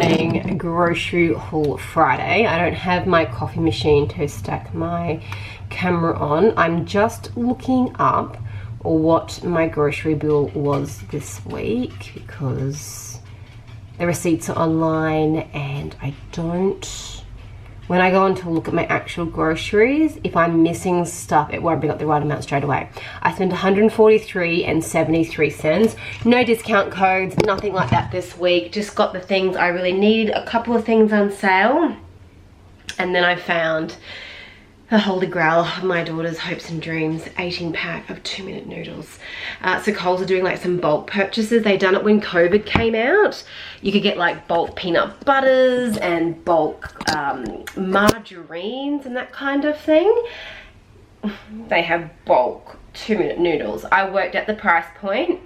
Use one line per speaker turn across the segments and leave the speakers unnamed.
morning, grocery haul Friday. I don't have my coffee machine to stack my camera on. I'm just looking up what my grocery bill was this week because the receipts are online and I don't... When I go on to look at my actual groceries, if I'm missing stuff, it won't bring up the right amount straight away. I spent $143.73. No discount codes, nothing like that this week. Just got the things I really need. A couple of things on sale. And then I found the holy grail of my daughter's hopes and dreams, 18-pack of 2-minute noodles. So Coles are doing like some bulk purchases. They done it when COVID came out. You could get like bulk peanut butters and bulk margarines and that kind of thing. They have bulk 2-minute noodles. I worked at the price point.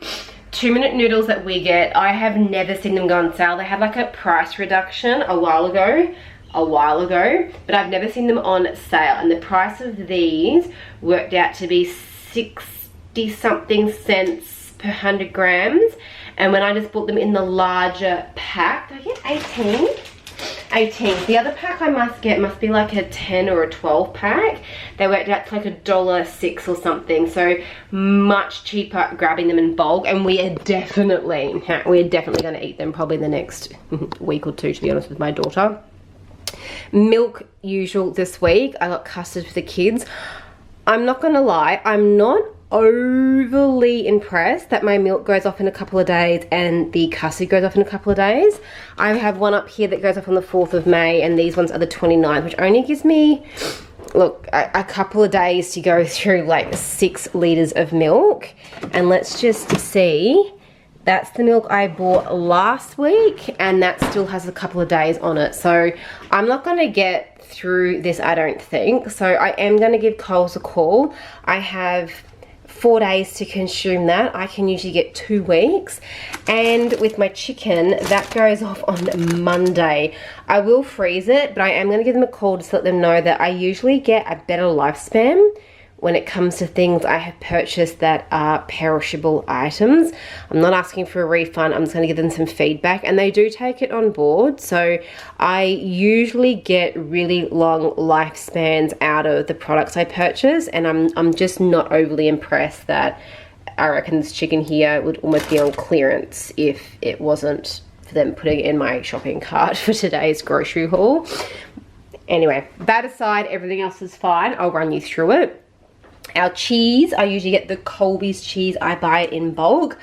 2-minute noodles that we get, I have never seen them go on sale. They had like a price reduction a while ago, but I've never seen them on sale, and the price of these worked out to be 60 something cents per 100 grams. And when I just bought them in the larger pack, did I get 18? The other pack I must be like a 10 or a 12 pack. They worked out to like $1.06 or something, so much cheaper grabbing them in bulk. And we are definitely going to eat them probably in the next week or two, to be honest with my daughter. Milk usual this week. I got custard for the kids. I'm not gonna lie, I'm not overly impressed that my milk goes off in a couple of days and the custard goes off in a couple of days. I have one up here that goes off on the 4th of May and these ones are the 29th, which only gives me, look, a couple of days to go through like 6 litres of milk. And let's just see. That's the milk I bought last week and that still has a couple of days on it. So I'm not going to get through this, I don't think. So I am going to give Coles a call. I have 4 days to consume that. I can usually get 2 weeks. And with my chicken, that goes off on Monday. I will freeze it, but I am going to give them a call to let them know that I usually get a better lifespan when it comes to things I have purchased that are perishable items. I'm not asking for a refund, I'm just gonna give them some feedback, and they do take it on board. So I usually get really long lifespans out of the products I purchase, and I'm just not overly impressed that I reckon this chicken here would almost be on clearance if it wasn't for them putting it in my shopping cart for today's grocery haul. Anyway, that aside, everything else is fine. I'll run you through it. Our cheese, I usually get the Colby's cheese. I buy it in bulk.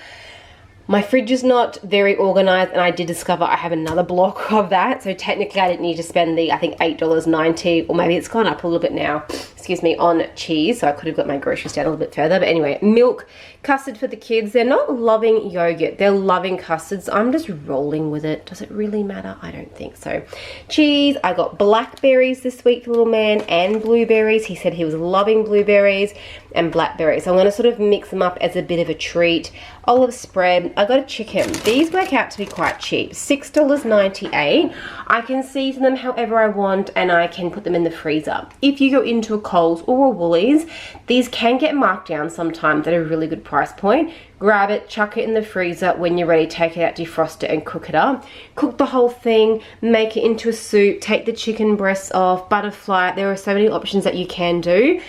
My fridge is not very organized, and I did discover I have another block of that. So technically I didn't need to spend the, I think, $8.90, or maybe it's gone up a little bit now, excuse me, on cheese. So I could have got my groceries down a little bit further. But anyway, milk, custard for the kids. They're not loving yogurt, they're loving custards. I'm just rolling with it. Does it really matter? I don't think so. Cheese, I got blackberries this week for little man, and blueberries. He said he was loving blueberries and blackberries. So I'm gonna sort of mix them up as a bit of a treat. Olive spread. I got a chicken. These work out to be quite cheap, $6.98. I can season them however I want, and I can put them in the freezer. If you go into a Coles or a Woolies, these can get marked down sometimes at a really good price point. Grab it, chuck it in the freezer. When you're ready, take it out, defrost it, and cook it up. Cook the whole thing, make it into a soup, take the chicken breasts off, butterfly it. There are so many options that you can do.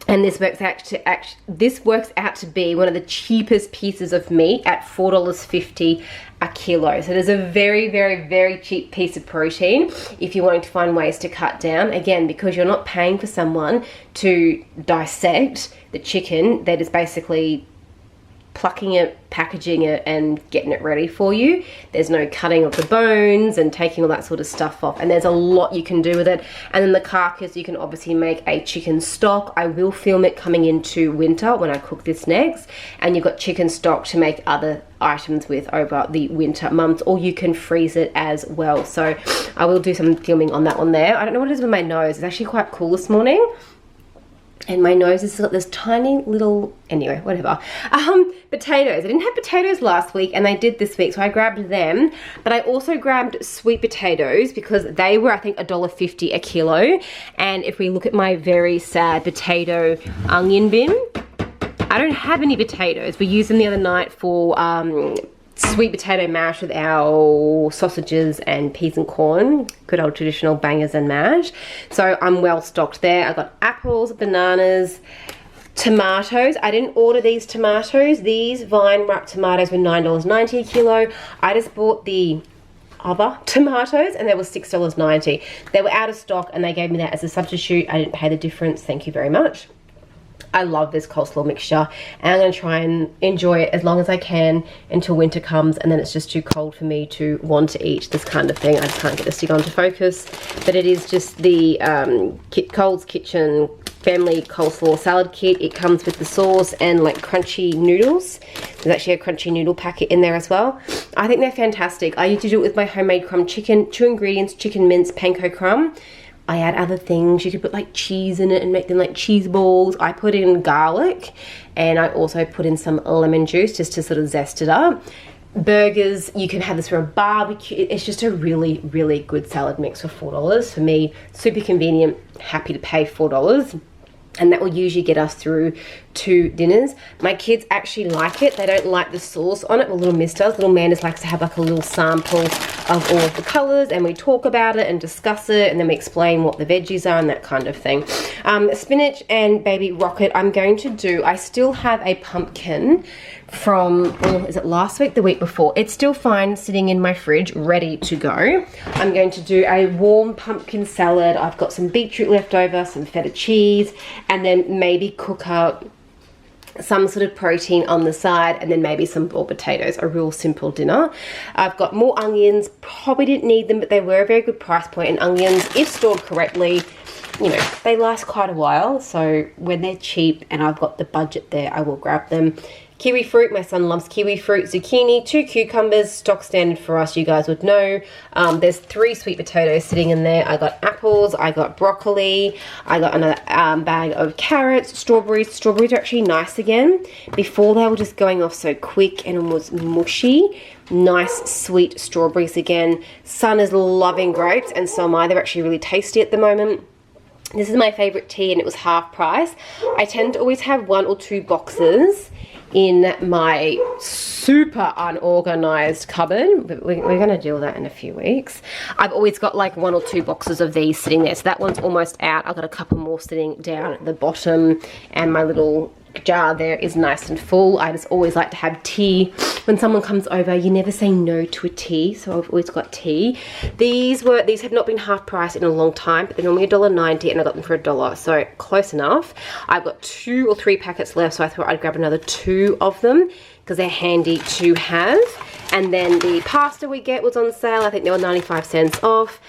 And this works out to be one of the cheapest pieces of meat at $4.50 a kilo. So there's a very, very, very cheap piece of protein if you're wanting to find ways to cut down. Again, because you're not paying for someone to dissect the chicken, they're just basically plucking it, packaging it, and getting it ready for you. There's no cutting of the bones and taking all that sort of stuff off, and there's a lot you can do with it. And then the carcass, you can obviously make a chicken stock. I will film it coming into winter when I cook this next, and you've got chicken stock to make other items with over the winter months, or you can freeze it as well. So I will do some filming on that one there. I don't know what it is with my nose. It's actually quite cool this morning. And my nose has got this tiny little, anyway, whatever. Potatoes. I didn't have potatoes last week, and they did this week, so I grabbed them. But I also grabbed sweet potatoes because they were, I think, $1.50 a kilo. And if we look at my very sad potato onion bin, I don't have any potatoes. We used them the other night for sweet potato mash with our sausages and peas and corn. Good old traditional bangers and mash. So I'm well stocked there. I got apples, bananas, tomatoes. I didn't order these tomatoes. These vine wrapped tomatoes were $9.90 a kilo. I just bought the other tomatoes and they were $6.90. They were out of stock and they gave me that as a substitute. I didn't pay the difference. Thank you very much. I love this coleslaw mixture and I'm going to try and enjoy it as long as I can until winter comes, and then it's just too cold for me to want to eat this kind of thing. I just can't get the stick on to focus. But it is just the Coles Kitchen family coleslaw salad kit. It comes with the sauce and like crunchy noodles. There's actually a crunchy noodle packet in there as well. I think they're fantastic. I used to do it with my homemade crumb chicken. 2 ingredients: chicken mince, panko crumb. I add other things. You could put like cheese in it and make them like cheese balls. I put in garlic and I also put in some lemon juice just to sort of zest it up. Burgers, you can have this for a barbecue. It's just a really, really good salad mix for $4. For me, super convenient, happy to pay $4. And that will usually get us through 2 dinners. My kids actually like it. They don't like the sauce on it. Well, little miss does. Little man just likes to have like a little sample of all of the colours, and we talk about it and discuss it, and then we explain what the veggies are and that kind of thing. Spinach and baby rocket I'm going to do. I still have a pumpkin from, oh, is it last week? The week before. It's still fine sitting in my fridge, ready to go. I'm going to do a warm pumpkin salad. I've got some beetroot left over, some feta cheese, and then maybe cook up some sort of protein on the side, and then maybe some boiled potatoes. A real simple dinner. I've got more onions. Probably didn't need them, but they were a very good price point, and onions, if stored correctly, you know, they last quite a while. So when they're cheap and I've got the budget there, I will grab them. Kiwi fruit, my son loves kiwi fruit. Zucchini, 2 cucumbers, stock standard for us, you guys would know. There's 3 sweet potatoes sitting in there. I got apples, I got broccoli, I got another bag of carrots, strawberries. Strawberries are actually nice again. Before they were just going off so quick and almost mushy. Nice sweet strawberries again. Son is loving grapes, and so am I. They're actually really tasty at the moment. This is my favorite tea and it was half price. I tend to always have 1 or 2 boxes in my super unorganized cupboard, but we're going to deal with that in a few weeks. I've always got like 1 or 2 boxes of these sitting there, so that one's almost out. I've got a couple more sitting down at the bottom, and my little jar there is nice and full. I just always like to have tea when someone comes over. You never say no to a tea, so I've always got tea. These have not been half price in a long time, but they're normally $1.90 and I got them for $1, so close enough. I've got 2 or 3 packets left, so I thought I'd grab another 2 of them because they're handy to have. And then the pasta we get was on sale. I think they were 95 cents off.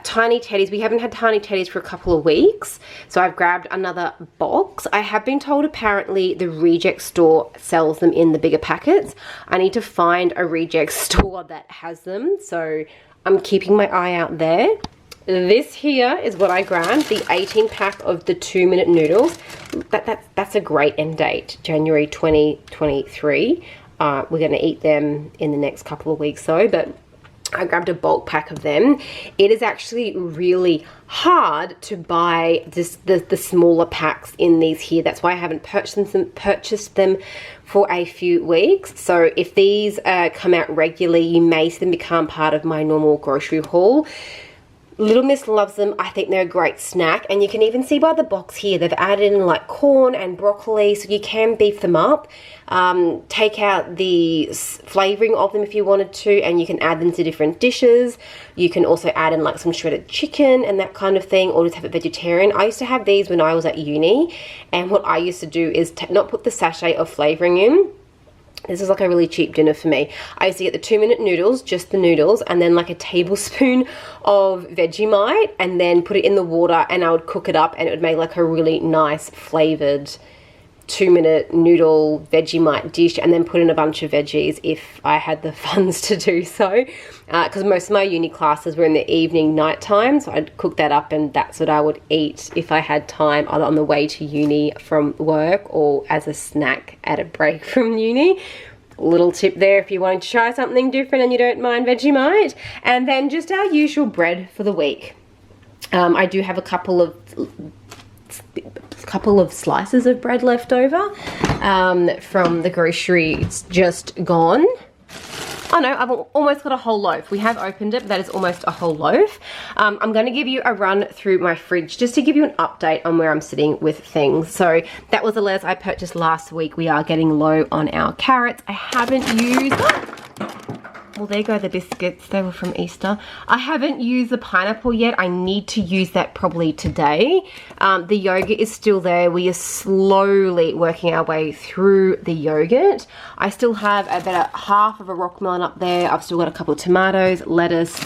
Tiny Teddies. We haven't had Tiny Teddies for a couple of weeks, so I've grabbed another box. I have been told apparently the Reject store sells them in the bigger packets. I need to find a Reject store that has them, so I'm keeping my eye out there. This here is what I grabbed, the 18 pack of the 2-minute noodles. That's a great end date, January 2023. We're going to eat them in the next couple of weeks though, but I grabbed a bulk pack of them. It is actually really hard to buy just the smaller packs in these here. That's why I haven't purchased them for a few weeks. So if these come out regularly, you may see them become part of my normal grocery haul. Little Miss loves them. I think they're a great snack, and you can even see by the box here they've added in like corn and broccoli, so you can beef them up. Take out the flavoring of them if you wanted to, and you can add them to different dishes. You can also add in like some shredded chicken and that kind of thing, or just have it vegetarian. I used to have these when I was at uni, and what I used to do is not put the sachet of flavoring in. This is like a really cheap dinner for me. I used to get the 2-minute noodles, just the noodles, and then like a tablespoon of Vegemite, and then put it in the water, and I would cook it up, and it would make like a really nice flavored 2-minute noodle Vegemite dish, and then put in a bunch of veggies if I had the funds to do so, because most of my uni classes were in the evening night time, so I'd cook that up and that's what I would eat if I had time, either on the way to uni from work or as a snack at a break from uni. Little tip there if you're wanting to try something different and you don't mind Vegemite. And then just our usual bread for the week. I do have a couple of slices of bread left over from the grocery. It's just gone. Oh no, I've almost got a whole loaf. We have opened it, but that is almost a whole loaf. I'm going to give you a run through my fridge just to give you an update on where I'm sitting with things. So that was the lettuce I purchased last week. We are getting low on our carrots. I haven't used... Well, there go the biscuits. They were from Easter. I haven't used the pineapple yet. I need to use that probably today. The yogurt is still there. We are slowly working our way through the yogurt. I still have about half of a rock melon up there. I've still got a couple of tomatoes, lettuce,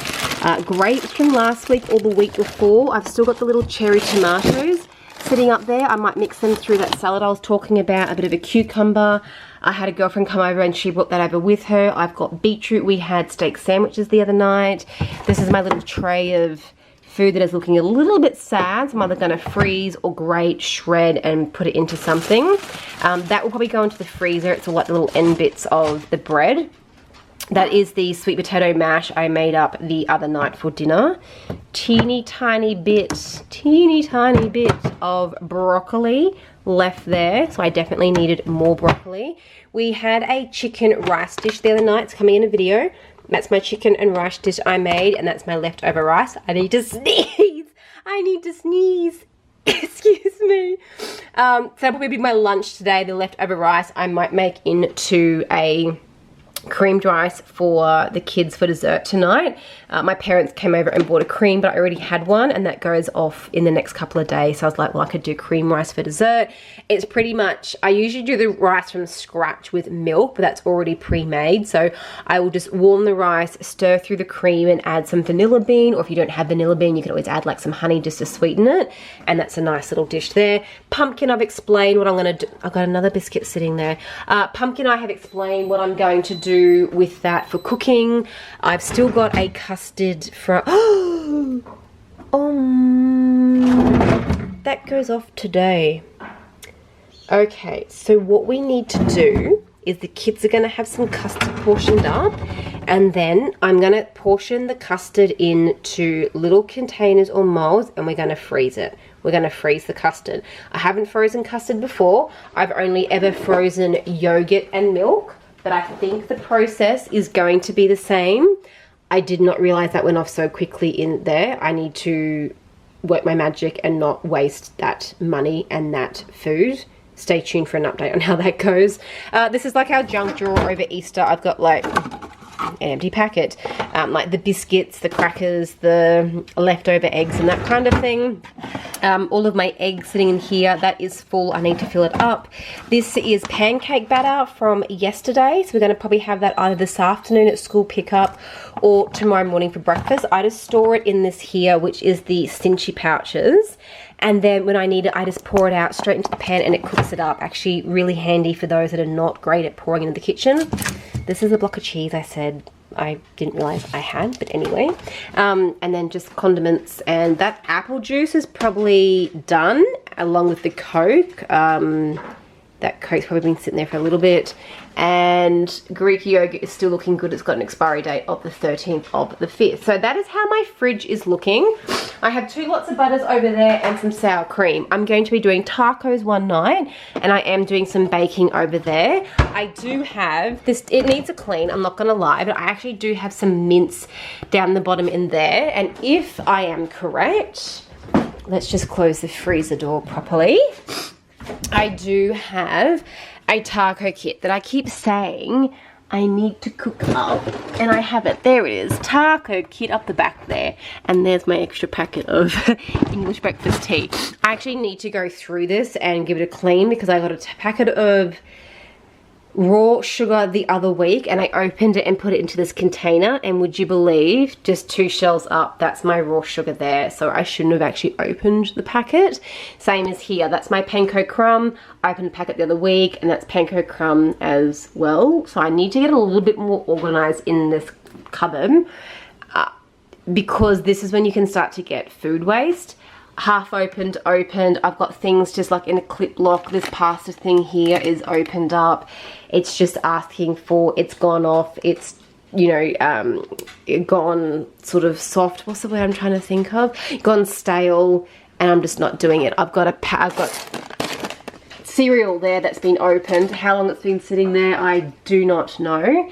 grapes from last week or the week before. I've still got the little cherry tomatoes sitting up there. I might mix them through that salad I was talking about, a bit of a cucumber. I had a girlfriend come over and she brought that over with her. I've got beetroot. We had steak sandwiches the other night. This is my little tray of food that is looking a little bit sad. So I'm either going to freeze or grate, shred, and put it into something. That will probably go into the freezer. It's all like the little end bits of the bread. That is the sweet potato mash I made up the other night for dinner. Teeny tiny bit of broccoli left there, so I definitely needed more broccoli. We had a chicken rice dish the other night. It's coming in a video. That's my chicken and rice dish I made, and that's my leftover rice. I need to sneeze. Excuse me. So that'll probably be my lunch today. The leftover rice I might make into a creamed rice for the kids for dessert tonight. My parents came over and bought a cream, but I already had one, and that goes off in the next couple of days. So I was like, well, I could do cream rice for dessert. It's pretty much, I usually do the rice from scratch with milk, but that's already pre-made. So I will just warm the rice, stir through the cream, and add some vanilla bean, or if you don't have vanilla bean, you can always add like some honey just to sweeten it. And that's a nice little dish there. Pumpkin, I've explained what I'm going to do. I've got another biscuit sitting there. Pumpkin, I have explained what I'm going to do with that for cooking. I've still got a custard from that goes off today. Okay, so what we need to do is the kids are going to have some custard portioned up, and then I'm going to portion the custard into little containers or molds, and we're going to freeze it. We're going to freeze the custard. I haven't frozen custard before. I've only ever frozen yogurt and milk, but I think the process is going to be the same. I did not realize that went off so quickly in there. I need to work my magic and not waste that money and that food. Stay tuned for an update on how that goes. This is like our junk drawer over Easter. I've got like an empty packet, like the biscuits, the crackers, the leftover eggs and that kind of thing. All of my eggs sitting in here, that is full. I need to fill it up. This is pancake batter from yesterday, so we're going to probably have that either this afternoon at school pickup or tomorrow morning for breakfast. I just store it in this here, which is the cinchy pouches. And then when I need it, I just pour it out straight into the pan and it cooks it up. Actually really handy for those that are not great at pouring into the kitchen. This is a block of cheese I said I didn't realize I had, but anyway. And then just condiments, and that apple juice is probably done along with the Coke. That Coke's probably been sitting there for a little bit. And Greek yogurt is still looking good. It's got an expiry date of the 13th of the 5th. So that is how my fridge is looking. I have 2 lots of butters over there and some sour cream. I'm going to be doing tacos one night, and I am doing some baking over there. I do have this, it needs a clean, I'm not gonna lie, but I actually do have some mince down the bottom in there. And if I am correct, let's just close the freezer door properly. I do have a taco kit that I keep saying I need to cook up, and I have it. There it is, taco kit up the back there, and there's my extra packet of English breakfast tea. I actually need to go through this and give it a clean because I got a packet of raw sugar the other week, and I opened it and put it into this container, and would you believe, just 2 shelves up, that's my raw sugar there. So I shouldn't have actually opened the packet. Same as here, that's my panko crumb. I opened the packet the other week, and that's panko crumb as well. So I need to get a little bit more organized in this cupboard, because this is when you can start to get food waste. Half opened. I've got things just like in a clip lock. This pasta thing here is opened up. It's just asking for, it's gone off. It's, you know, gone sort of soft. What's the word I'm trying to think of? Gone stale, and I'm just not doing it. I've got cereal there that's been opened. How long it's been sitting there, I do not know.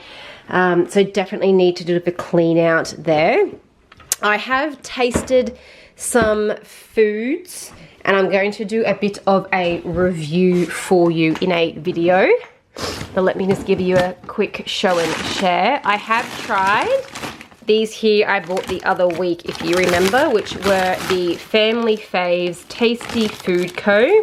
So definitely need to do a bit of a clean out there. I have tasted some foods and I'm going to do a bit of a review for you in a video. But let me just give you a quick show and share. I have tried these here I bought the other week, if you remember, which were the Family Faves Tasty Food Co.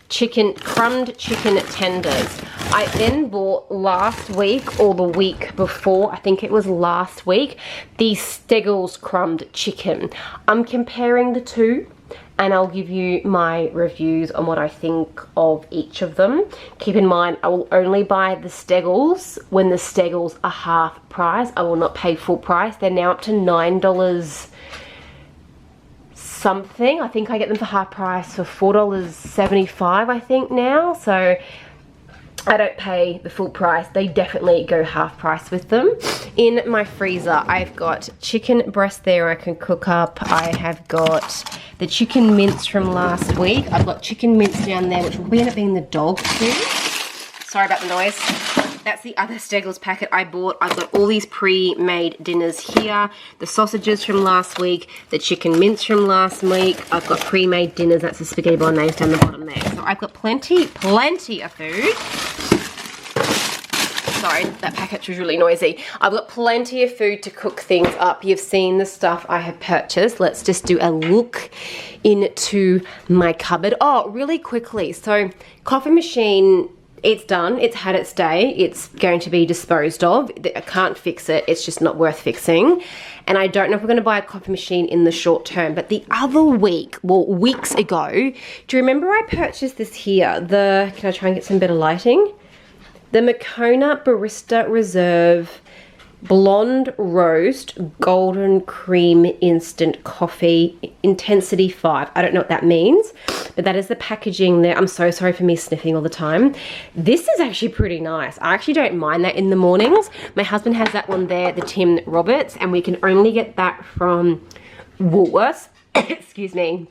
Crumbed chicken tenders. I then bought last week or the week before, I think it was last week, the Steggles crumbed chicken. I'm comparing the two and I'll give you my reviews on what I think of each of them. Keep in mind, I will only buy the Steggles when the Steggles are half price. I will not pay full price. They're now up to $9 something. I think I get them for half price for $4.75 I think now. So I don't pay the full price. They definitely go half price with them. In my freezer, I've got chicken breast there I can cook up. I have got the chicken mince from last week. I've got chicken mince down there, which will end up being the dog food. Sorry about the noise. That's the other Steggles packet I bought. I've got all these pre-made dinners here. The sausages from last week, the chicken mince from last week. I've got pre-made dinners. That's the spaghetti bolognese down the bottom there. So I've got plenty of food. Sorry, that package was really noisy. I've got plenty of food to cook things up. You've seen the stuff I have purchased. Let's just do a look into my cupboard. Oh, really quickly. So, coffee machine, it's done. It's had its day. It's going to be disposed of. I can't fix it. It's just not worth fixing. And I don't know if we're going to buy a coffee machine in the short term. But the other week, well, weeks ago, do you remember I purchased this here? Can I try and get some better lighting? The Moccona Barista Reserve Blonde Roast Golden Cream Instant Coffee Intensity 5. I don't know what that means, but that is the packaging there. I'm so sorry for me sniffing all the time. This is actually pretty nice. I actually don't mind that in the mornings. My husband has that one there, the Tim Roberts, and we can only get that from Woolworths. Excuse me.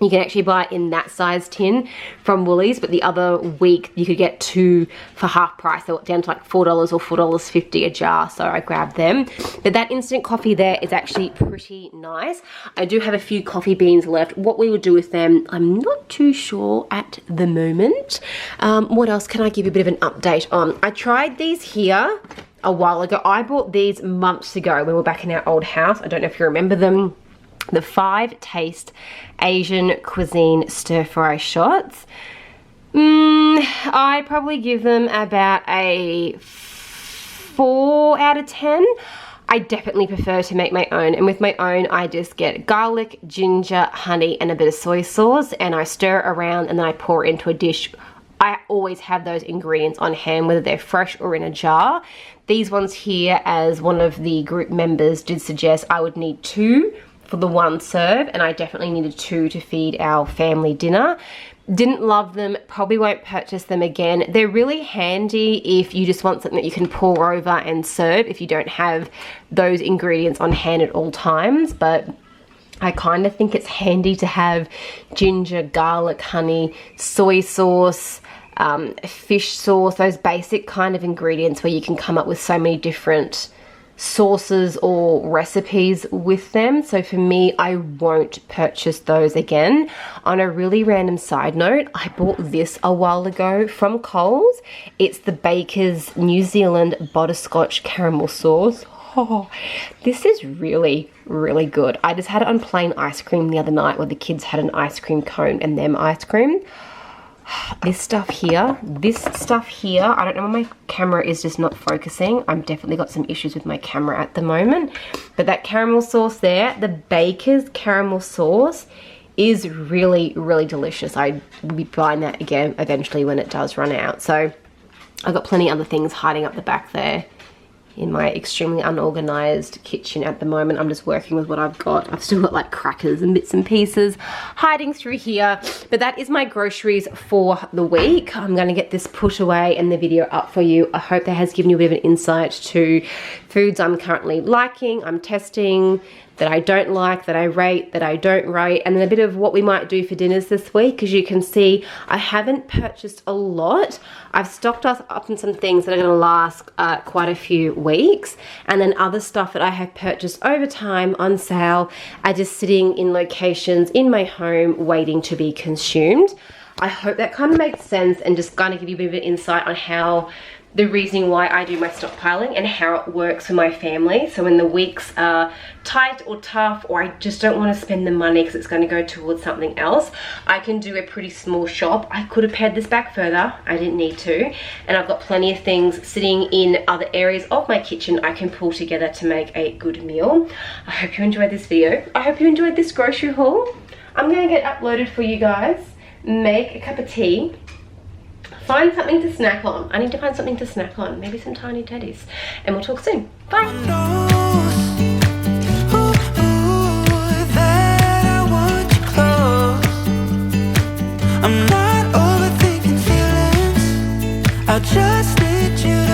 You can actually buy it in that size tin from Woolies, but the other week you could get two for half price. They were down to like $4 or $4.50 a jar, so I grabbed them. But that instant coffee there is actually pretty nice. I do have a few coffee beans left. What we will do with them, I'm not too sure at the moment. What else can I give you a bit of an update on? I tried these here a while ago. I bought these months ago when we were back in our old house. I don't know if you remember them. The 5 Taste Asian Cuisine Stir Fry Shots. I probably give them about a 4 out of 10. I definitely prefer to make my own, and with my own I just get garlic, ginger, honey and a bit of soy sauce, and I stir it around and then I pour it into a dish. I always have those ingredients on hand, whether they're fresh or in a jar. These ones here, as one of the group members did suggest, I would need 2 for the 1 serve, and I definitely needed 2 to feed our family dinner. Didn't love them, probably won't purchase them again. They're really handy if you just want something that you can pour over and serve if you don't have those ingredients on hand at all times, but I kind of think it's handy to have ginger, garlic, honey, soy sauce, fish sauce, those basic kind of ingredients where you can come up with so many different sauces or recipes with them. So for me, I won't purchase those again. On a really random side note, I bought this a while ago from Coles. It's the Baker's New Zealand Butterscotch Caramel Sauce. Oh, this is really, really good. I just had it on plain ice cream the other night where the kids had an ice cream cone and them ice cream. This stuff here, I don't know why my camera is just not focusing. I've definitely got some issues with my camera at the moment. But that caramel sauce there, the Baker's caramel sauce, is really, really delicious. I will be buying that again eventually when it does run out. So I've got plenty of other things hiding up the back there in my extremely unorganized kitchen at the moment. I'm just working with what I've got. I've still got like crackers and bits and pieces hiding through here. But that is my groceries for the week. I'm going to get this put away and the video up for you. I hope that has given you a bit of an insight to foods I'm currently liking, I'm testing, that I don't like, that I rate, that I don't rate, and then a bit of what we might do for dinners this week. As you can see, I haven't purchased a lot. I've stocked us up on some things that are going to last quite a few weeks, and then other stuff that I have purchased over time on sale are just sitting in locations in my home waiting to be consumed. I hope that kind of makes sense and just kind of give you a bit of an insight on how the reasoning why I do my stockpiling and how it works for my family. So when the weeks are tight or tough, or I just don't want to spend the money because it's going to go towards something else, I can do a pretty small shop. I could have pared this back further, I didn't need to, and I've got plenty of things sitting in other areas of my kitchen I can pull together to make a good meal. I hope you enjoyed this video. I hope you enjoyed this grocery haul. I'm going to get uploaded for you guys, make a cup of tea, find something to snack on. I need to find something to snack on, maybe some tiny teddies, and we'll talk soon. Bye. I just need you.